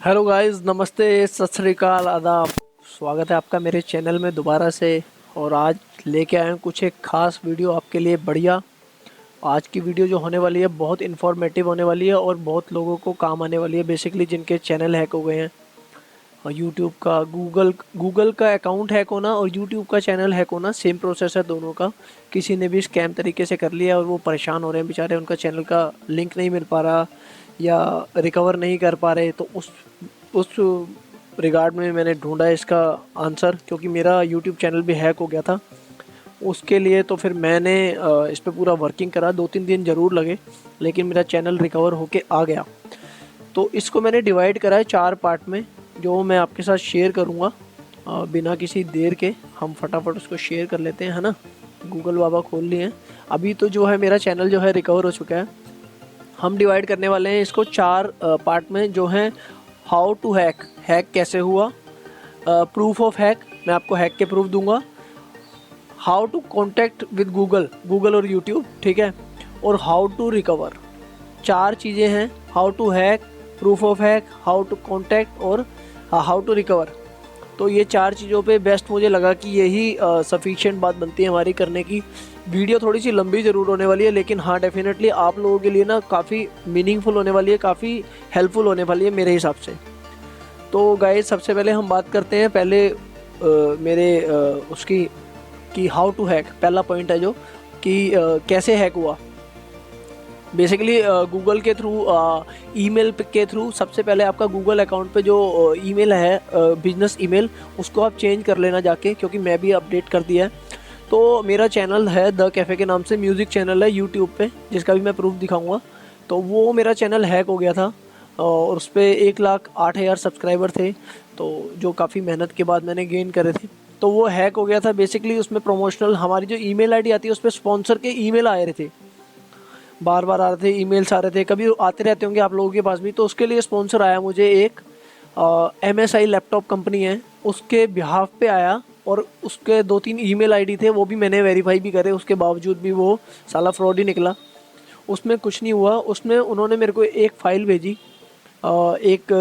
Hello guys, नमस्ते, सत श्री अकाल, आदाब। स्वागत है आपका मेरे चैनल में दोबारा से। और आज लेके आए हैं कुछ एक ख़ास वीडियो आपके लिए। बढ़िया। आज की वीडियो जो होने वाली है बहुत इन्फॉर्मेटिव होने वाली है और बहुत लोगों को काम आने वाली है, बेसिकली जिनके चैनल हैक हो गए हैं। और यूट्यूब का गूगल का अकाउंट हैक होना और यूट्यूब का चैनल हैक होना सेम प्रोसेस है दोनों का। किसी ने भी स्कैम तरीके से कर लिया और वो परेशान हो रहे हैं बेचारे, उनका चैनल का लिंक नहीं मिल पा रहा या रिकवर नहीं कर पा रहे। तो उस रिगार्ड में मैंने ढूंढा इसका आंसर, क्योंकि मेरा यूट्यूब चैनल भी हैक हो गया था उसके लिए। तो फिर मैंने इस पर पूरा वर्किंग करा, 2-3 दिन ज़रूर लगे, लेकिन मेरा चैनल रिकवर होके आ गया। तो इसको मैंने डिवाइड करा है 4 पार्ट में, जो मैं आपके साथ शेयर करूँगा। बिना किसी देर के हम फटाफट उसको शेयर कर लेते हैं, है ना। गूगल बाबा खोल लिए हैं। अभी तो जो है मेरा चैनल जो है रिकवर हो चुका है। हम डिवाइड करने वाले हैं इसको 4 पार्ट में, जो हैं हाउ टू हैक, हैक कैसे हुआ, प्रूफ ऑफ हैक, मैं आपको हैक के प्रूफ दूंगा, how to contact with Google और यूट्यूब, ठीक है, और हाउ टू रिकवर। 4 चीज़ें हैं, how to hack, proof of hack, how to contact और हाउ टू रिकवर। तो ये 4 चीज़ों पे बेस्ट मुझे लगा कि यही सफिशिएंट बात बनती है हमारी करने की। वीडियो थोड़ी सी लंबी ज़रूर होने वाली है, लेकिन हाँ डेफिनेटली आप लोगों के लिए ना काफ़ी मीनिंगफुल होने वाली है, काफ़ी हेल्पफुल होने वाली है मेरे हिसाब से। तो गाइस, सबसे पहले हम बात करते हैं पहले मेरे उसकी कि हाउ टू हैक। पहला पॉइंट है जो कि कैसे हैक हुआ। बेसिकली गूगल के थ्रू, ईमेल के थ्रू। सबसे पहले आपका गूगल अकाउंट पे जो ईमेल है, बिजनेस ईमेल, उसको आप चेंज कर लेना जाके, क्योंकि मैं भी अपडेट कर दिया है। तो मेरा चैनल है द कैफ़े के नाम से, म्यूज़िक चैनल है यूट्यूब पे, जिसका भी मैं प्रूफ दिखाऊंगा। तो वो मेरा चैनल हैक हो गया था और उस पर 1,08,000 सब्सक्राइबर थे, तो जो काफ़ी मेहनत के बाद मैंने गेन करे थे। तो वो हैक हो गया था। बेसिकली उसमें प्रमोशनल हमारी जो ईमेल आईडी आती है उस पर स्पॉन्सर के ईमेल आए रहे थे, बार बार आ रहे थे, ईमेल्स आ रहे थे, कभी आते रहते होंगे आप लोगों के पास भी। तो उसके लिए स्पॉन्सर आया मुझे एक MSI लैपटॉप कंपनी है, उसके बिहाफ पे आया। और उसके 2-3 ईमेल आईडी थे, वो भी मैंने वेरीफाई भी करे, उसके बावजूद भी वो साला फ्रॉड ही निकला। उसमें कुछ नहीं हुआ। उसमें उन्होंने मेरे को एक फ़ाइल भेजी, एक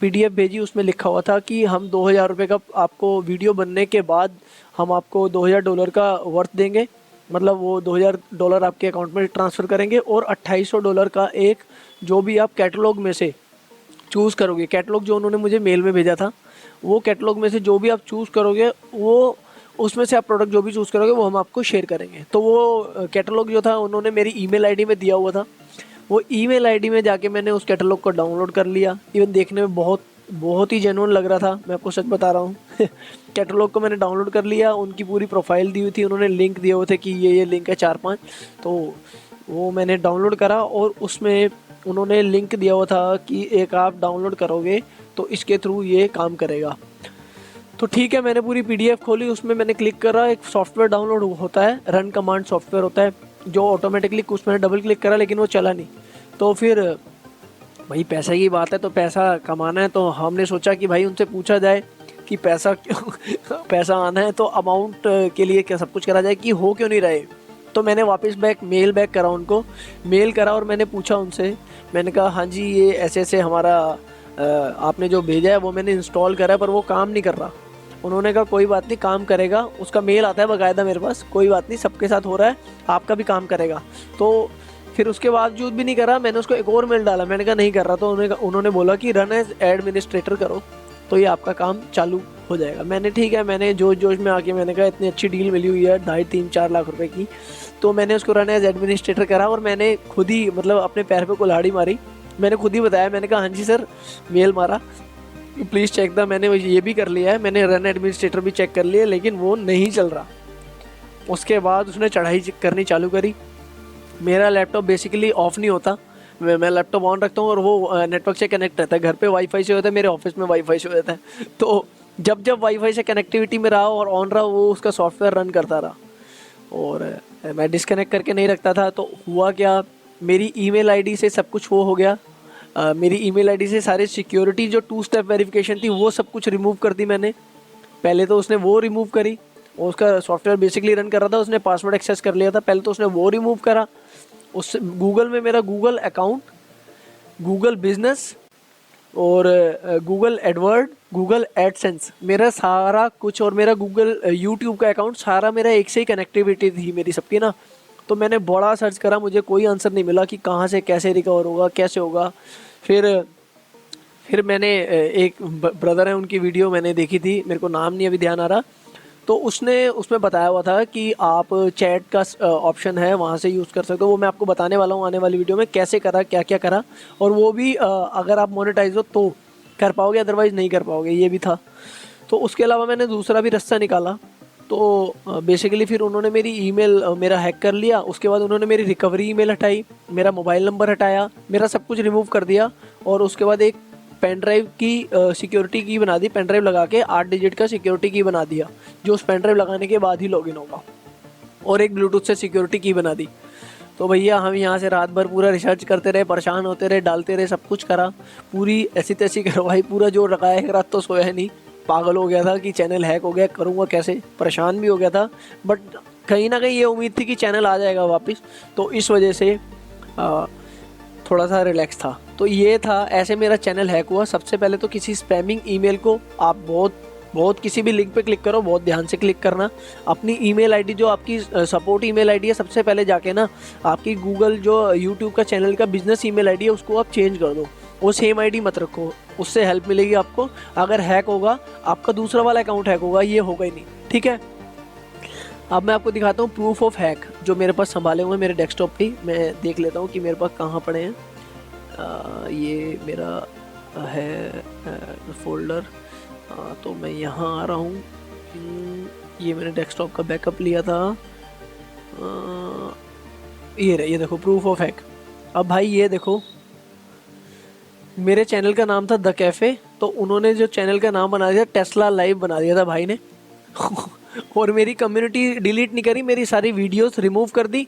PDF भेजी। उसमें लिखा हुआ था कि हम $2,000 का आपको वीडियो बनने के बाद हम आपको $2,000 का वर्थ देंगे, मतलब वो $2,000 आपके अकाउंट में ट्रांसफ़र करेंगे, और $2,800 का एक जो भी आप कैटलॉग में से चूज़ करोगे, कैटलॉग जो उन्होंने मुझे मेल में भेजा था, वो कैटलॉग में से जो भी आप चूज़ करोगे, वो उसमें से आप प्रोडक्ट जो भी चूज़ करोगे वो हम आपको शेयर करेंगे। तो वो कैटलॉग जो था उन्होंने मेरी ईमेल आईडी में दिया हुआ था। वो ईमेल आईडी में जाके मैंने उस कैटलॉग को डाउनलोड कर लिया। इवन देखने में बहुत बहुत ही जेन्युइन लग रहा था, मैं आपको सच बता रहा हूँ। कैटलॉग को मैंने डाउनलोड कर लिया। उनकी पूरी प्रोफाइल दी हुई थी, उन्होंने लिंक दिए हुए थे कि ये लिंक है 4-5। तो वो मैंने डाउनलोड करा और उसमें उन्होंने लिंक दिया हुआ था कि एक आप डाउनलोड करोगे तो इसके थ्रू ये काम करेगा। तो ठीक है, मैंने पूरी PDF खोली, उसमें मैंने क्लिक करा, एक सॉफ्टवेयर डाउनलोड होता है, रन कमांड सॉफ्टवेयर होता है जो ऑटोमेटिकली, कुछ मैंने डबल क्लिक करा लेकिन वो चला नहीं। तो फिर भाई पैसे की बात है तो पैसा कमाना है, तो हमने सोचा कि भाई उनसे पूछा जाए कि पैसा क्यों पैसा आना है तो अमाउंट के लिए क्या सब कुछ करा जाए, कि हो क्यों नहीं रहे। तो मैंने वापस मेल बैक करा उनको, मेल करा और मैंने पूछा उनसे। मैंने कहा हाँ जी, ये ऐसे ऐसे हमारा आपने जो भेजा है वो मैंने इंस्टॉल करा है पर वो काम नहीं कर रहा। उन्होंने कहा कोई बात नहीं, काम करेगा। उसका मेल आता है बाकायदा मेरे पास, कोई बात नहीं, सबके साथ हो रहा है, आपका भी काम करेगा। तो फिर उसके बावजूद भी नहीं करा। मैंने उसको एक और मेल डाला, मैंने कहा नहीं कर रहा। तो उन्होंने बोला कि रन एज एडमिनिस्ट्रेटर करो तो ये आपका काम चालू हो जाएगा। मैंने ठीक है, मैंने जोश जोश में आके मैंने कहा इतनी अच्छी डील मिली हुई है 2.5-3-4 लाख रुपए की, तो मैंने उसको रन एज एडमिनिस्ट्रेटर करा। और मैंने खुद ही मतलब अपने पैर पे कुल्हाड़ी मारी, मैंने खुद ही बताया। मैंने कहा हाँ जी सर, मेल मारा, प्लीज़ चेक द। मैंने ये भी कर लिया है, मैंने रन एडमिनिस्ट्रेटर भी चेक कर लिया, लेकिन वो नहीं चल रहा। उसके बाद उसने चढ़ाई करनी चालू करी। मेरा लैपटॉप बेसिकली ऑफ नहीं होता, मैं लैपटॉप ऑन रखता हूँ और वो नेटवर्क से कनेक्ट रहता है। घर पे वाईफाई से होता है, मेरे ऑफिस में वाईफाई से होता है। तो जब जब वाईफाई से कनेक्टिविटी में रहा और ऑन रहा, वो उसका सॉफ्टवेयर रन करता रहा और मैं डिस्कनेक्ट करके नहीं रखता था। तो हुआ क्या, मेरी ईमेल आईडी से सब कुछ वो हो गया। मेरी ईमेल आईडी से सारी सिक्योरिटी जो 2 स्टेप वेरिफिकेशन थी वो सब कुछ रिमूव कर दी मैंने। पहले तो उसने वो रिमूव करी, और उसका सॉफ्टवेयर बेसिकली रन कर रहा था, उसने पासवर्ड एक्सेस कर लिया था, पहले तो उसने वो रिमूव करा। उससे गूगल में मेरा गूगल अकाउंट, गूगल बिजनेस, और गूगल एडवर्ड, गूगल एडसेंस, मेरा सारा कुछ, और मेरा गूगल यूट्यूब का अकाउंट सारा मेरा एक से ही कनेक्टिविटी थी मेरी सबकी ना। तो मैंने बड़ा सर्च करा, मुझे कोई आंसर नहीं मिला कि कहाँ से कैसे रिकवर होगा, कैसे होगा। फिर मैंने एक ब्रदर है उनकी वीडियो मैंने देखी थी, मेरे को नाम नहीं अभी ध्यान आ रहा। तो उसने उसमें बताया हुआ था कि आप चैट का ऑप्शन है वहाँ से यूज़ कर सकते हो। वो मैं आपको बताने वाला हूँ आने वाली वीडियो में कैसे करा, क्या क्या करा। और वो भी अगर आप मोनेटाइज हो तो कर पाओगे, अदरवाइज़ नहीं कर पाओगे, ये भी था। तो उसके अलावा मैंने दूसरा भी रास्ता निकाला। तो बेसिकली फिर उन्होंने मेरी ईमेल मेरा हैक कर लिया। उसके बाद उन्होंने मेरी रिकवरी ईमेल हटाई, मेरा मोबाइल नंबर हटाया, मेरा सब कुछ रिमूव कर दिया। और उसके बाद एक पेन ड्राइव की सिक्योरिटी की बना दी, पेन ड्राइव लगा के 8 डिजिट का सिक्योरिटी की बना दिया, जो उस पेन ड्राइव लगाने के बाद ही लॉगिन होगा। और एक ब्लूटूथ से सिक्योरिटी की बना दी। तो भैया हम यहाँ से रात भर पूरा रिसर्च करते रहे, परेशान होते रहे, डालते रहे, सब कुछ करा, पूरी ऐसी तैसी करवाई, पूरा जोर लगाया। एक रात तो सोया नहीं, पागल हो गया था कि चैनल हैक हो गया, करूँगा कैसे, परेशान भी हो गया था। बट कहीं ना कहीं ये उम्मीद थी कि चैनल आ जाएगा वापस, तो इस वजह से थोड़ा सा रिलैक्स था। तो ये था, ऐसे मेरा चैनल हैक हुआ। सबसे पहले तो किसी स्पैमिंग ईमेल को आप बहुत किसी भी लिंक पे क्लिक करो, बहुत ध्यान से क्लिक करना। अपनी ईमेल आईडी जो आपकी सपोर्ट ईमेल आईडी है, सबसे पहले जाके ना आपकी गूगल जो यूट्यूब का चैनल का बिजनेस ईमेल आईडी है उसको आप चेंज कर दो। वो सेम आईडी मत रखो, उससे हेल्प मिलेगी आपको। अगर हैक होगा, आपका दूसरा वाला अकाउंट हैक होगा, ये होगा ही नहीं, ठीक है। अब मैं आपको दिखाता हूँ प्रूफ ऑफ हैक जो मेरे पास संभाले हुए हैं मेरे डेस्कटॉप पे। मैं देख लेता हूँ कि मेरे पास कहाँ पड़े हैं। ये मेरा है फोल्डर। तो मैं यहाँ आ रहा हूँ। ये मैंने डेस्कटॉप का बैकअप लिया था। ये रहे, ये देखो प्रूफ ऑफ हैक। अब भाई ये देखो, मेरे चैनल का नाम था द कैफ़े, तो उन्होंने जो चैनल का नाम बना दिया टेस्ला लाइव बना दिया था भाई ने। और मेरी कम्युनिटी डिलीट नहीं करी, मेरी सारी वीडियोस रिमूव कर दी,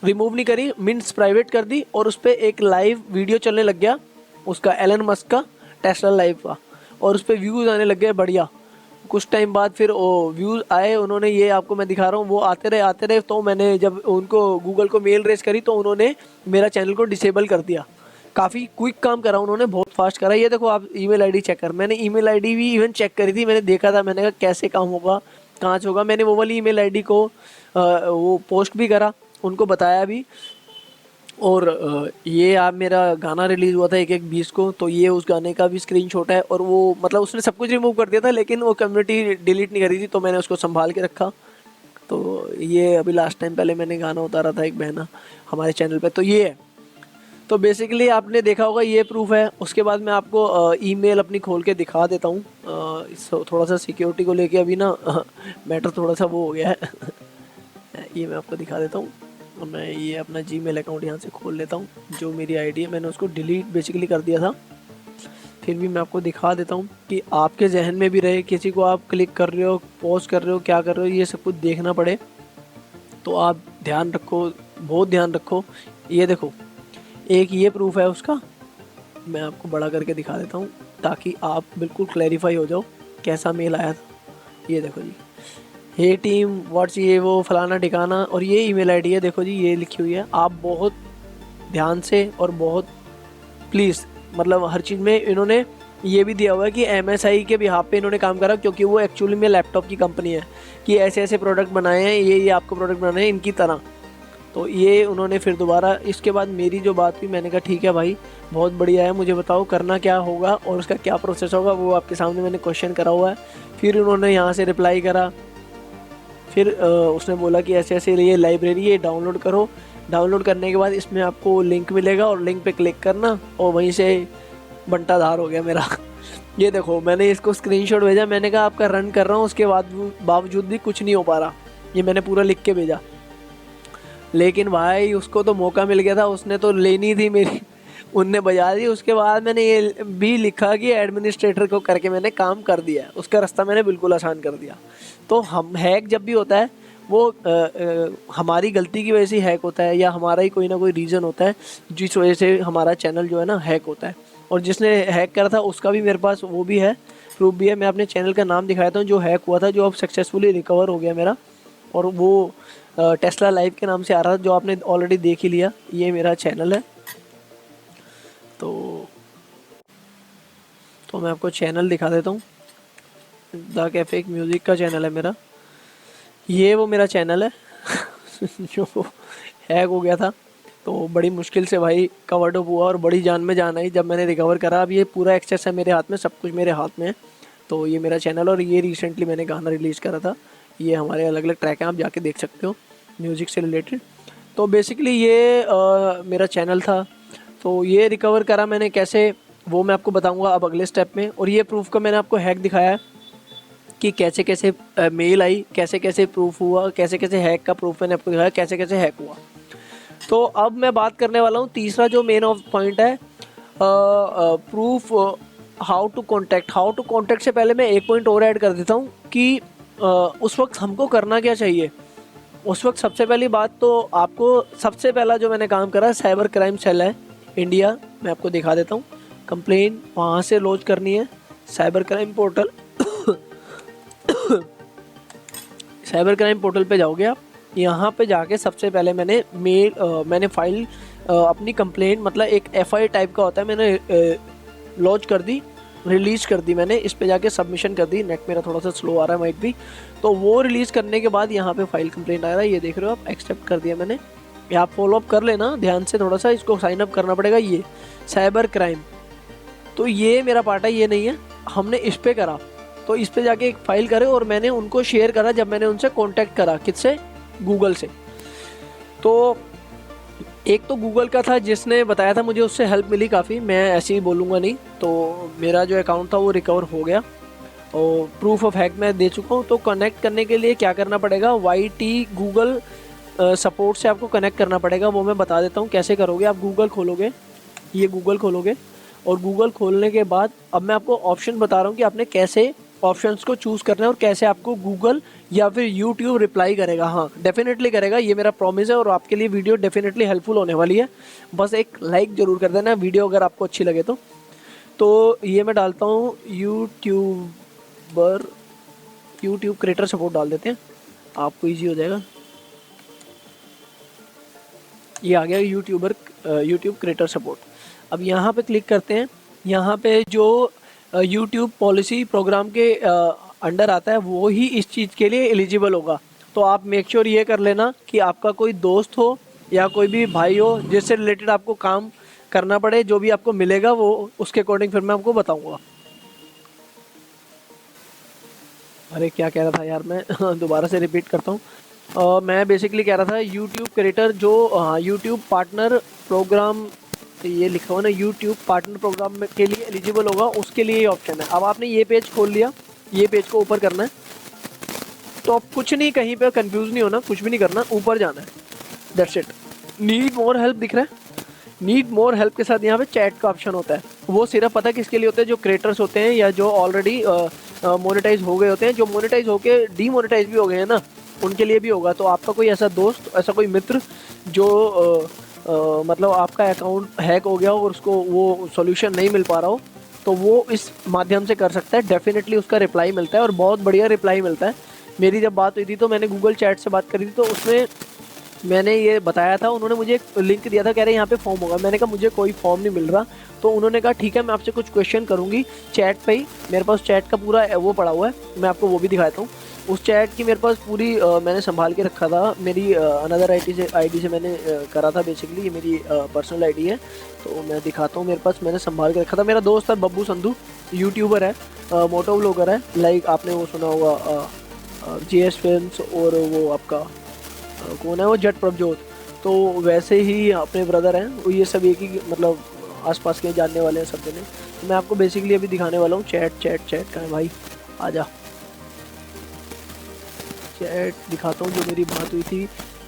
रिमूव नहीं करी, मीन्स प्राइवेट कर दी। और उस पर एक लाइव वीडियो चलने लग गया उसका, एलन मस्क का, टेस्ला लाइव का। और उस पर व्यूज़ आने लग गए बढ़िया। कुछ टाइम बाद फिर वो व्यूज़ आए, उन्होंने, ये आपको मैं दिखा रहा हूँ, वो आते रहे। तो मैंने जब उनको गूगल को मेल रेज करी तो उन्होंने मेरा चैनल को डिसेबल कर दिया। काफ़ी क्विक काम करा उन्होंने, बहुत फास्ट करा। ये देखो आप ईमेल आईडी चेक कर, मैंने ईमेल आईडी भी इवन चेक करी थी, मैंने देखा था, मैंने कहा कैसे काम होगा, कहाँ से होगा। मैंने वो वाली ईमेल आईडी को वो पोस्ट भी करा, उनको बताया भी। और ये आप, मेरा गाना रिलीज़ हुआ था 1/1/20 को, तो ये उस गाने का भी स्क्रीनशॉट है। और वो मतलब उसने सब कुछ रिमूव कर दिया था, लेकिन वो कम्युनिटी डिलीट नहीं करी थी, तो मैंने उसको संभाल के रखा। तो ये अभी लास्ट टाइम पहले मैंने गाना उतारा था एक बहना हमारे चैनल पे, तो ये है। तो बेसिकली आपने देखा होगा, ये प्रूफ है। उसके बाद मैं आपको ईमेल अपनी खोल के दिखा देता हूँ। थोड़ा सा सिक्योरिटी को लेके अभी ना मैटर थोड़ा सा वो हो गया है। ये मैं आपको दिखा देता हूँ। मैं ये अपना जीमेल अकाउंट यहाँ से खोल लेता हूँ, जो मेरी आईडी है मैंने उसको डिलीट बेसिकली कर दिया था। फिर भी मैं आपको दिखा देता हूँ कि आपके जहन में भी रहे, किसी को आप क्लिक कर रहे हो, पोस्ट कर रहे हो, क्या कर रहे हो, ये सब कुछ देखना पड़े। तो आप ध्यान रखो, बहुत ध्यान रखो। ये देखो, एक ये प्रूफ है उसका, मैं आपको बड़ा करके दिखा देता हूँ ताकि आप बिल्कुल क्लैरिफाई हो जाओ कैसा मेल आया था। ये देखो जी, हे टीम व्हाट्स, ये वो फलाना ठिकाना, और ये ईमेल आईडी है, देखो जी ये लिखी हुई है। आप बहुत ध्यान से और बहुत प्लीज़, मतलब हर चीज़ में इन्होंने ये भी दिया हुआ है कि MSI के बिहाफ पे इन्होंने काम करा, क्योंकि वो एक्चुअली में लैपटॉप की कंपनी है, कि ऐसे ऐसे प्रोडक्ट बनाए हैं, ये आपको प्रोडक्ट बनाए हैं इनकी तरह। तो ये उन्होंने फिर दोबारा, इसके बाद मेरी जो बात हुई, मैंने कहा ठीक है भाई, बहुत बढ़िया है, मुझे बताओ करना क्या होगा और उसका क्या प्रोसेस होगा, वो आपके सामने मैंने क्वेश्चन करा हुआ है। फिर उन्होंने यहाँ से रिप्लाई करा। फिर उसने बोला कि ऐसे ऐसे ये लाइब्रेरी है, डाउनलोड करो। डाउनलोड करने के बाद इसमें आपको लिंक मिलेगा और लिंक पे क्लिक करना, और वहीं से बंटा धार हो गया मेरा। ये देखो, मैंने इसको स्क्रीनशॉट भेजा, मैंने कहा आपका रन कर रहा हूँ, उसके बावजूद भी कुछ नहीं हो पा रहा। ये मैंने पूरा लिख के भेजा, लेकिन भाई उसको तो मौका मिल गया था, उसने तो लेनी थी मेरी, उनने बजा दी। उसके बाद मैंने ये भी लिखा कि एडमिनिस्ट्रेटर को करके मैंने काम कर दिया है, उसका रास्ता मैंने बिल्कुल आसान कर दिया। तो हम हैक जब भी होता है वो हमारी गलती की वजह से हैक होता है, या हमारा ही कोई ना कोई रीज़न होता है जिस वजह से हमारा चैनल जो है ना हैक होता है। और जिसने हैक करा था उसका भी मेरे पास वो भी है, प्रूफ भी है। मैं अपने चैनल का नाम दिखाता हूँ जो हैक हुआ था, जो अब सक्सेसफुली रिकवर हो गया मेरा, और वो टेस्ला लाइव के नाम से आ रहा था, जो आपने ऑलरेडी देख ही लिया। ये मेरा चैनल है। तो तो मैं आपको चैनल दिखा देता हूँ। द कैफे म्यूज़िक का चैनल है मेरा, ये वो मेरा चैनल है जो हैक हो गया था। तो बड़ी मुश्किल से भाई कवर्ड अप हुआ और बड़ी जान में जान आई जब मैंने रिकवर करा। अब ये पूरा एक्सेस है मेरे हाथ में, सब कुछ मेरे हाथ में है। तो ये मेरा चैनल, और ये रिसेंटली मैंने गाना रिलीज़ करा था। ये हमारे अलग अलग ट्रैक हैं, आप जाके देख सकते हो म्यूज़िक से रिलेटेड। तो बेसिकली ये मेरा चैनल था। तो ये रिकवर करा मैंने कैसे, वो मैं आपको बताऊंगा अब अगले स्टेप में। और ये प्रूफ का मैंने आपको हैक दिखाया है कि कैसे कैसे मेल आई, कैसे कैसे प्रूफ हुआ, कैसे कैसे हैक का प्रूफ मैंने आपको दिखाया, कैसे कैसे हैक हुआ। तो अब मैं बात करने वाला हूँ तीसरा जो मेन ऑफ पॉइंट है, proof how to contact. How to contact से पहले मैं एक पॉइंट और ऐड कर देता हूँ कि उस वक्त हमको करना क्या चाहिए। उस वक्त सबसे पहली बात तो आपको, सबसे पहला जो मैंने काम करा, साइबर क्राइम सेल है इंडिया, मैं आपको दिखा देता हूँ। कंप्लेन वहाँ से लॉन्च करनी है, cyber crime portal cyber crime portal पे जाओगे आप। यहाँ पे जाके सबसे पहले मैंने फाइल अपनी कंप्लेंट, मतलब एक एफआईआर टाइप का होता है, मैंने लॉन्च कर दी, रिलीज़ कर दी मैंने। इस पे जाके सबमिशन कर दी। नेट मेरा थोड़ा सा स्लो आ रहा है, माइक भी। तो वो रिलीज़ करने के बाद यहाँ पे फाइल कंप्लेंट आ रहा है, ये देख रहे हो आप, एक्सेप्ट कर दिया मैंने। ये आप फॉलो अप कर लेना ध्यान से, थोड़ा सा इसको साइन अप करना पड़ेगा। ये साइबर क्राइम, तो ये मेरा पार्ट है, ये नहीं है। हमने इस पे करा, तो इस पे जाके एक फाइल करे और मैंने उनको शेयर करा जब मैंने उनसे कांटेक्ट करा। किससे? गूगल से। तो एक तो गूगल का था जिसने बताया था मुझे, उससे हेल्प मिली काफ़ी, मैं ऐसे ही बोलूँगा नहीं। तो मेरा जो अकाउंट था वो रिकवर हो गया और प्रूफ ऑफ हैक मैं दे चुका हूँ। तो कनेक्ट करने के लिए क्या करना पड़ेगा, YT गूगल सपोर्ट से आपको कनेक्ट करना पड़ेगा। वो मैं बता देता हूँ कैसे करोगे। आप गूगल खोलोगे, ये गूगल खोलोगे, और गूगल खोलने के बाद अब मैं आपको ऑप्शन बता रहा हूँ कि आपने कैसे ऑप्शंस को चूज़ करना है और कैसे आपको गूगल या फिर यूट्यूब रिप्लाई करेगा। हाँ, डेफिनेटली करेगा, ये मेरा प्रॉमिस है और आपके लिए वीडियो डेफिनेटली हेल्पफुल होने वाली है। बस एक लाइक ज़रूर कर देना वीडियो अगर आपको अच्छी लगे तो ये मैं डालता हूँ यूट्यूब क्रिएटर सपोर्ट डाल देते हैं, आपको ईजी हो जाएगा। ये आ गया यूट्यूब क्रिएटर सपोर्ट। अब यहाँ पे क्लिक करते हैं। यहाँ पे जो यूट्यूब पॉलिसी प्रोग्राम के अंडर आता है वो ही इस चीज़ के लिए एलिजिबल होगा। तो आप मेक श्योर ये कर लेना कि आपका कोई दोस्त हो या कोई भी भाई हो जिससे रिलेटेड आपको काम करना पड़े। जो भी आपको मिलेगा वो उसके अकॉर्डिंग फिर मैं आपको बताऊंगा। अरे क्या कह रहा था यार मैं दोबारा से रिपीट करता हूँ। मैं बेसिकली कह रहा था यूट्यूब क्रिएटर जो यूट्यूब पार्टनर प्रोग्राम, ये लिखा हुआ ना, यूट्यूब पार्टनर प्रोग्राम के लिए एलिजिबल होगा, उसके लिए ये ऑप्शन है। अब आपने ये पेज खोल लिया, ये पेज को ऊपर करना है। तो अब कुछ नहीं, कहीं पे कंफ्यूज नहीं होना, कुछ भी नहीं करना, ऊपर जाना है, that's it. Need more help दिख रहा है, नीड मोर हेल्प के साथ यहाँ पे चैट का ऑप्शन होता है। वो सिर्फ पता किसके लिए होता है, जो क्रिएटर्स होते हैं या जो ऑलरेडी मोनेटाइज हो गए होते हैं। जो मोनेटाइज होके डीमोनेटाइज भी हो गए हैं ना, उनके लिए भी होगा। तो आपका कोई ऐसा दोस्त, ऐसा कोई मित्र जो मतलब आपका अकाउंट हैक हो गया हो और उसको वो सॉल्यूशन नहीं मिल पा रहा हो, तो वो इस माध्यम से कर सकता है। डेफिनेटली उसका रिप्लाई मिलता है और बहुत बढ़िया रिप्लाई मिलता है। मेरी जब बात हुई थी तो मैंने गूगल चैट से बात करी थी, तो उसमें मैंने ये बताया था, उन्होंने मुझे एक लिंक दिया था, कह रहे यहाँ पे फॉर्म होगा। मैंने कहा मुझे कोई फॉर्म नहीं मिल रहा। तो उन्होंने कहा ठीक है, मैं आपसे कुछ क्वेश्चन करूँगी चैट पे ही। मेरे पास चैट का पूरा वो पड़ा हुआ है, मैं आपको वो भी दिखाता हूँ। उस चैट की मेरे पास पूरी मैंने संभाल के रखा था। मेरी अनदर आईडी से मैंने करा था। बेसिकली ये मेरी पर्सनल आईडी है, तो मैं दिखाता हूँ। मेरे पास मैंने संभाल के रखा था। मेरा दोस्त है बब्बू संधू, यूट्यूबर है, मोटो व्लॉगर है, लाइक आपने वो सुना होगा JS फिल्म्स, और वो आपका कौन है वो, जट प्रभजोत। तो वैसे ही अपने ब्रदर हैं वो, ये सब एक ही मतलब आसपास के जानने वाले हैं सब जने। तो मैं आपको बेसिकली अभी दिखाने वाला हूँ चैट का है भाई, आजा चैट दिखाता हूँ जो मेरी बात हुई थी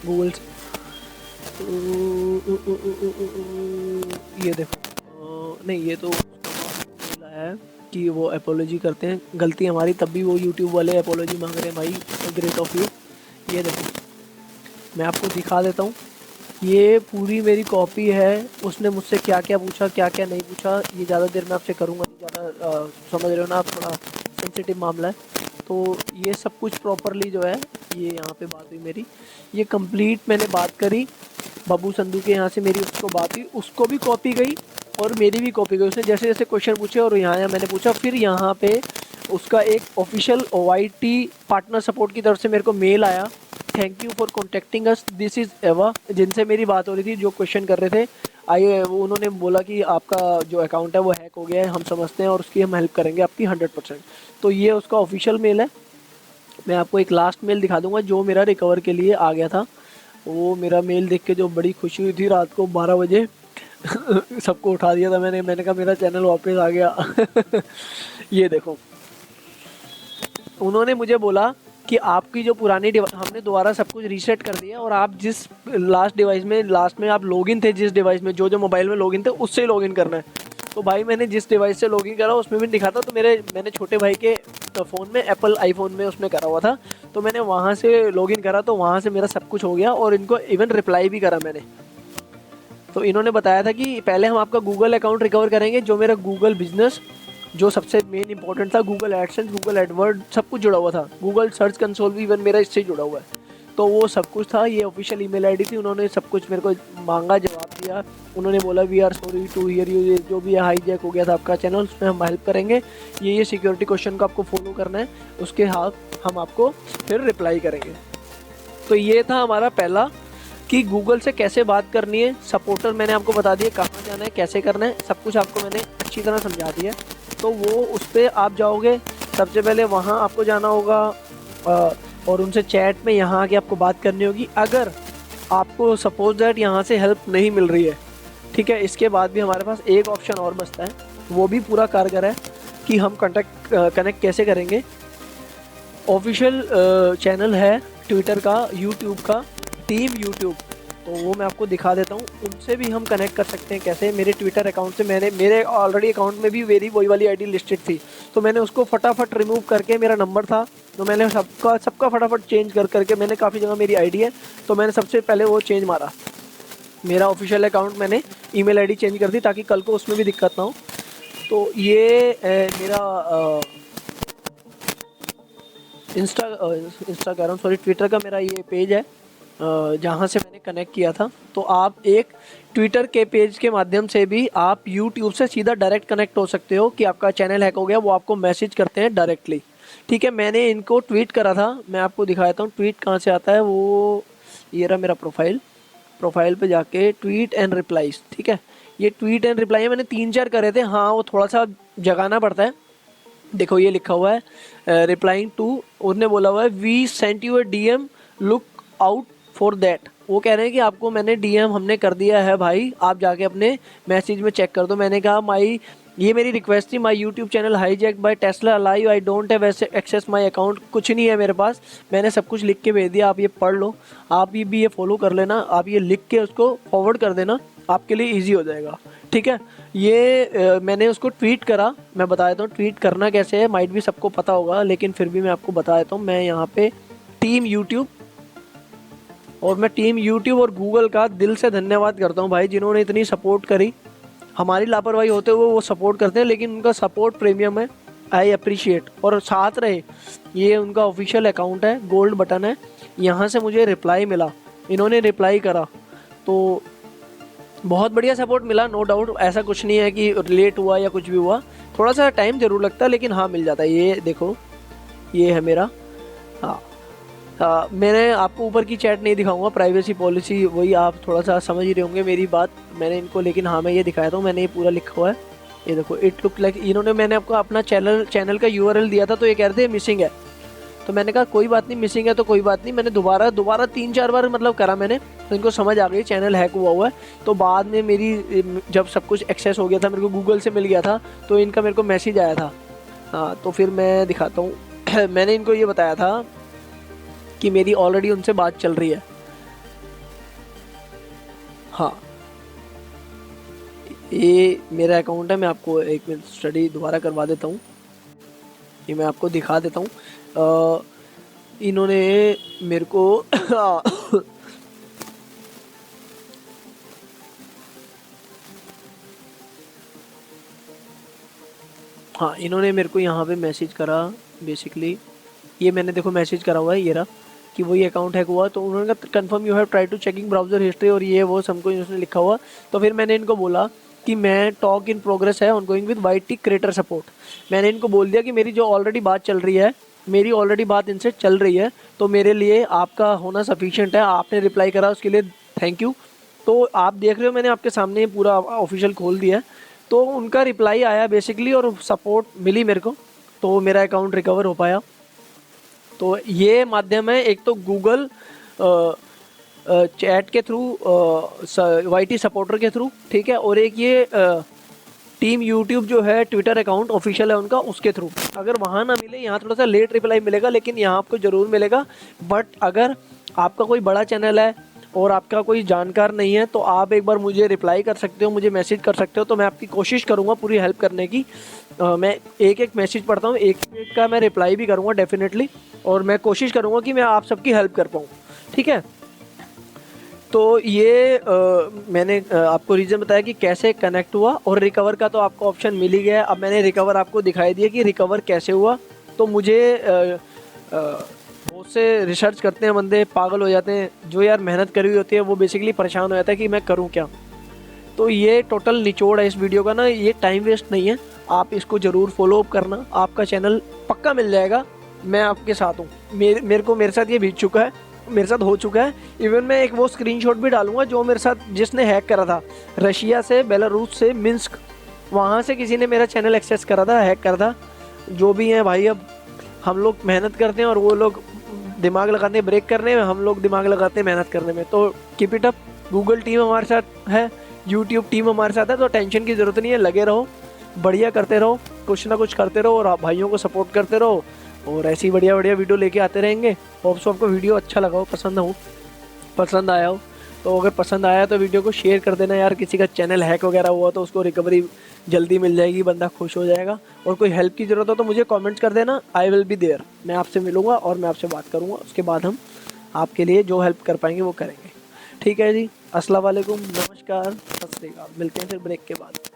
गूगल से। ये देखो, नहीं ये तो बोला है कि वो अपोलॉजी करते हैं, गलती हमारी, तब भी वो यूट्यूब वाले अपोलॉजी मांग रहे हैं भाई, ग्रेट ऑफ यू। ये देखो मैं आपको दिखा देता हूँ, ये पूरी मेरी कॉपी है। उसने मुझसे क्या क्या पूछा, क्या क्या नहीं पूछा, ये ज़्यादा देर में आपसे करूँगा, ज़्यादा समझ रहे हो ना आप, थोड़ा सेंसिटिव मामला है। तो ये सब कुछ प्रॉपरली जो है, ये यहाँ पे बात हुई मेरी, ये कंप्लीट मैंने बात करी। बब्बू संधू के यहाँ से मेरी उसको बात हुई, उसको भी कॉपी गई और मेरी भी कॉपी की। उसने जैसे जैसे क्वेश्चन पूछे और यहाँ मैंने पूछा, फिर यहाँ पे उसका एक ऑफिशियल OIT पार्टनर सपोर्ट की तरफ से मेरे को मेल आया, thank you for contacting us, this is एवा, जिनसे मेरी बात हो रही थी, जो क्वेश्चन कर रहे थे। उन्होंने बोला कि आपका जो अकाउंट है वो हैक हो गया है, हम समझते हैं और उसकी हम हेल्प करेंगे आपकी 100%। तो ये उसका ऑफिशियल मेल है। मैं आपको एक लास्ट मेल दिखा दूंगा जो मेरा रिकवर के लिए आ गया था। वो मेरा मेल देख के जो बड़ी खुशी हुई थी रात को 12 बजे सबको उठा दिया था मैंने कहा मेरा चैनल वापस आ गया। ये देखो, उन्होंने मुझे बोला कि आपकी जो पुरानी हमने दोबारा सब कुछ रीसेट कर दिया और आप जिस लास्ट में आप लॉगिन थे, जिस डिवाइस में जो मोबाइल में लॉगिन थे उससे लॉगिन करना है। तो भाई मैंने जिस डिवाइस से लॉगिन करा उसमें भी दिखा था, तो मैंने छोटे भाई के फ़ोन में, एप्पल आईफोन में उसमें करा हुआ था, तो मैंने वहाँ से लॉगिन करा, तो वहाँ से मेरा सब कुछ हो गया और इनको इवन रिप्लाई भी करा मैंने। तो इन्होंने बताया था कि पहले हम आपका गूगल अकाउंट रिकवर करेंगे, जो मेरा गूगल बिजनेस जो सबसे मेन इंपॉर्टेंट था, गूगल एडसेंस, गूगल एडवर्ड सब कुछ जुड़ा हुआ था, गूगल सर्च कंसोल भी इवन मेरा इससे जुड़ा हुआ है। तो वो सब कुछ था, ये ऑफिशियल ईमेल आईडी थी, उन्होंने सब कुछ मेरे को मांगा, जवाब दिया। उन्होंने बोला we are sorry to hear you, जो भी हाईजैक हो गया था आपका चैनल उसमें हम हेल्प करेंगे, ये सिक्योरिटी क्वेश्चन को आपको फॉलो करना है, उसके हाथ हम आपको फिर रिप्लाई करेंगे। तो ये था हमारा पहला कि गूगल से कैसे बात करनी है। सपोर्टर मैंने आपको बता दिया, कहाँ जाना है, कैसे करना है, सब कुछ आपको मैंने अच्छी तरह समझा दिया। तो वो उस पर आप जाओगे, सबसे पहले वहाँ आपको जाना होगा और उनसे चैट में यहाँ आके आपको बात करनी होगी। अगर आपको सपोज दैट यहाँ से हेल्प नहीं मिल रही है, ठीक है, इसके बाद भी हमारे पास एक ऑप्शन और बचता है, वो भी पूरा कारगर है कि हम कनेक्ट कैसे करेंगे। ऑफिशियल चैनल है ट्विटर का, यूट्यूब का, टीम यूट्यूब, तो वो मैं आपको दिखा देता हूँ। उनसे भी हम कनेक्ट कर सकते हैं कैसे। मेरे ट्विटर अकाउंट से मेरे ऑलरेडी अकाउंट में भी मेरी वही वाली आईडी लिस्टेड थी, तो मैंने उसको फटाफट रिमूव करके, मेरा नंबर था तो मैंने सबका फटाफट चेंज करके, मैंने काफ़ी जगह मेरी आईडी है तो मैंने सबसे पहले वो चेंज मारा। मेरा ऑफिशियल अकाउंट मैंने ईमेल आईडी चेंज कर दी ताकि कल को उसमें भी दिक्कत ना हो। तो ये मेरा इंस्टाग्राम ट्विटर का मेरा ये पेज है जहाँ से मैंने कनेक्ट किया था। तो आप एक ट्विटर के पेज के माध्यम से भी आप यूट्यूब से सीधा डायरेक्ट कनेक्ट हो सकते हो कि आपका चैनल हैक हो गया, वो आपको मैसेज करते हैं डायरेक्टली, ठीक है। मैंने इनको ट्वीट करा था, मैं आपको दिखाता हूँ ट्वीट कहाँ से आता है। वो ये रहा मेरा प्रोफाइल पे जाके ट्वीट एंड रिप्लाईज, ठीक है, ये ट्वीट एंड रिप्लाई है, मैंने 3-4 करे थे। हाँ, वो थोड़ा सा जगाना पड़ता है। देखो ये लिखा हुआ है रिप्लाइंग टू, उन्होंने बोला हुआ है we sent you a DM, look out for that. वो कह रहे हैं कि आपको मैंने DM हमने कर दिया है भाई, आप जाके अपने मैसेज में चेक कर दो। मैंने कहा ये मेरी रिक्वेस्ट थी, my YouTube channel hijack by Tesla live, I don't have access my account, कुछ नहीं है मेरे पास, मैंने सब कुछ लिख के भेज दिया, आप ये पढ़ लो, आप ये भी ये फॉलो कर लेना, आप ये लिख के उसको फॉरवर्ड कर देना, आपके लिए ईजी हो जाएगा, ठीक है। ये मैंने उसको ट्वीट करा, मैं बता देता हूँ ट्वीट करना कैसे है, माइट भी सबको पता होगा लेकिन फिर भी मैं आपको बता देता हूँ। मैं यहाँ पे टीम यूट्यूब, और मैं टीम यूट्यूब और गूगल का दिल से धन्यवाद करता हूँ भाई, जिन्होंने इतनी सपोर्ट करी। हमारी लापरवाही होते हुए वो सपोर्ट करते हैं, लेकिन उनका सपोर्ट प्रीमियम है, आई अप्रिशिएट। और साथ रहे, ये उनका ऑफिशियल अकाउंट है, गोल्ड बटन है, यहाँ से मुझे रिप्लाई मिला, इन्होंने रिप्लाई करा, तो बहुत बढ़िया सपोर्ट मिला, नो डाउट। ऐसा कुछ नहीं है कि लेट हुआ या कुछ भी हुआ, थोड़ा सा टाइम ज़रूर लगता है लेकिन हाँ मिल जाता है। ये देखो, ये है मेरा, हाँ मैंने आपको ऊपर की चैट नहीं दिखाऊंगा, प्राइवेसी पॉलिसी, वही आप थोड़ा सा समझ ही रहे होंगे मेरी बात मैंने इनको, लेकिन हाँ मैं ये दिखाया था, मैंने ये पूरा लिखा हुआ है, ये देखो इट लुक लाइक। इन्होंने, मैंने आपको अपना चैनल का URL दिया था तो ये कह रहे थे मिसिंग है, तो मैंने कहा कोई बात नहीं, मिसिंग है तो कोई बात नहीं। मैंने दोबारा 3-4 बार मतलब करा मैंने, तो इनको समझ आ गई चैनल हैक हुआ है। तो बाद में मेरी जब सब कुछ एक्सेस हो गया था, मेरे को गूगल से मिल गया था, तो इनका मेरे को मैसेज आया था। हाँ तो फिर मैं दिखाता हूँ मैंने इनको ये बताया था कि मेरी ऑलरेडी उनसे बात चल रही है। हाँ ये मेरा अकाउंट है, मैं आपको एक मिनट स्टडी दोबारा करवा देता हूँ, ये मैं आपको दिखा देता हूँ। इन्होंने मेरे को हाँ इन्होंने मेरे को यहाँ पे मैसेज करा, बेसिकली ये मैंने देखो मैसेज करा हुआ है, ये रहा, कि वही अकाउंट हैक हुआ। तो उन्होंने कहा confirm you have try to checking browser history, और ये वो सब कुछ उसने लिखा हुआ। तो फिर मैंने इनको बोला कि मैं टॉक इन प्रोग्रेस है ongoing with YT creator support. मैंने इनको बोल दिया कि मेरी जो ऑलरेडी बात चल रही है, मेरी ऑलरेडी बात इनसे चल रही है, तो मेरे लिए आपका होना सफिशिएंट है। आपने रिप्लाई करा उसके लिए थैंक यू। तो आप देख रहे हो मैंने आपके सामने पूरा ऑफिशियल खोल दिया है। तो उनका रिप्लाई आया बेसिकली और सपोर्ट मिली मेरे को, तो मेरा अकाउंट रिकवर हो पाया। तो ये माध्यम है, एक तो गूगल चैट के थ्रू, YT सपोर्टर के थ्रू, ठीक है, और एक ये टीम यूट्यूब जो है ट्विटर अकाउंट ऑफिशियल है उनका, उसके थ्रू। अगर वहाँ ना मिले, यहाँ थोड़ा सा लेट रिप्लाई मिलेगा, लेकिन यहाँ आपको ज़रूर मिलेगा। बट अगर आपका कोई बड़ा चैनल है और आपका कोई जानकार नहीं है, तो आप एक बार मुझे रिप्लाई कर सकते हो, मुझे मैसेज कर सकते हो, तो मैं आपकी कोशिश करूँगा पूरी हेल्प करने की। मैं एक एक मैसेज पढ़ता हूँ, एक एक का मैं रिप्लाई भी करूँगा डेफिनेटली, और मैं कोशिश करूँगा कि मैं आप सबकी हेल्प कर पाऊँ, ठीक है। तो ये मैंने आपको रीज़न बताया कि कैसे कनेक्ट हुआ, और रिकवर का तो आपको ऑप्शन मिल ही गया। अब मैंने रिकवर आपको दिखाई दिया कि रिकवर कैसे हुआ। तो मुझे बहुत से रिसर्च करते हैं बंदे, पागल हो जाते हैं, जो यार मेहनत करी हुई होती है वो बेसिकली परेशान हो जाता है कि मैं करूं क्या। तो ये टोटल निचोड़ है इस वीडियो का ना, ये टाइम वेस्ट नहीं है। आप इसको ज़रूर फॉलो अप करना, आपका चैनल पक्का मिल जाएगा। मैं आपके साथ हूँ, मेरे साथ ये बीत चुका है, मेरे साथ हो चुका है। इवन मैं एक वो स्क्रीनशॉट भी डालूंगा जो मेरे साथ जिसने हैक करा था, रशिया से, बेलारूस से, मिन्स्क, वहाँ से किसी ने मेरा चैनल एक्सेस करा था, हैक करा था। जो भी है भाई, अब हम लोग मेहनत करते हैं और वो लोग दिमाग लगाते हैं ब्रेक करने में, हम लोग दिमाग लगाते हैं मेहनत करने में। तो keep it up. Google team हमारे साथ है, यूट्यूब टीम हमारे साथ है, तो टेंशन की ज़रूरत नहीं है। लगे रहो, बढ़िया करते रहो, कुछ ना कुछ करते रहो, और आप भाइयों को सपोर्ट करते रहो, और ऐसी बढ़िया बढ़िया वीडियो लेके आते रहेंगे। होप्स आपको वीडियो अच्छा लगा हो, पसंद आया हो। तो अगर पसंद आया तो वीडियो को शेयर कर देना यार। किसी का चैनल हैक वगैरह हुआ तो उसको रिकवरी जल्दी मिल जाएगी, बंदा खुश हो जाएगा। और कोई हेल्प की ज़रूरत हो तो मुझे कमेंट्स कर देना, आई विल बी देयर। मैं आपसे मिलूँगा और मैं आपसे बात करूँगा, उसके बाद हम आपके लिए जो हेल्प कर पाएंगे वो करेंगे। ठीक है जी, अस्सलाम वालेकुम, नमस्कार, सत श्री अकाल। मिलते हैं फिर ब्रेक के बाद।